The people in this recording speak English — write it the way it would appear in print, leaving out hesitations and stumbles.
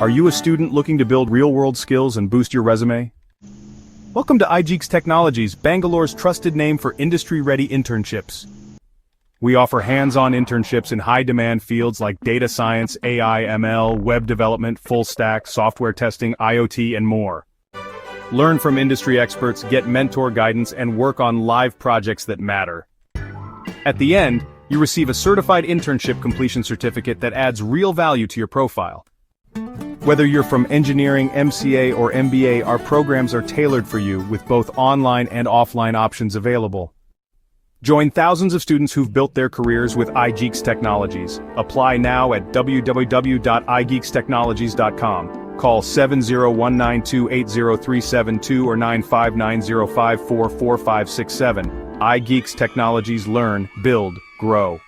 Are you a student looking to build real-world skills and boost your resume? Welcome to Igeeks Technologies, Bangalore's trusted name for industry-ready internships. We offer hands-on internships in high-demand fields like data science, AI, ML, web development, full-stack, software testing, IoT, and more. Learn from industry experts, get mentor guidance, and work on live projects that matter. At the end, you receive a certified internship completion certificate that adds real value to your profile. Whether you're from engineering, MCA, or MBA, our programs are tailored for you with both online and offline options available. Join thousands of students who've built their careers with Igeeks Technologies. Apply now at www.igeekstechnologies.com. Call 701928037 or 95905444567. Igeeks Technologies. Learn, build, grow.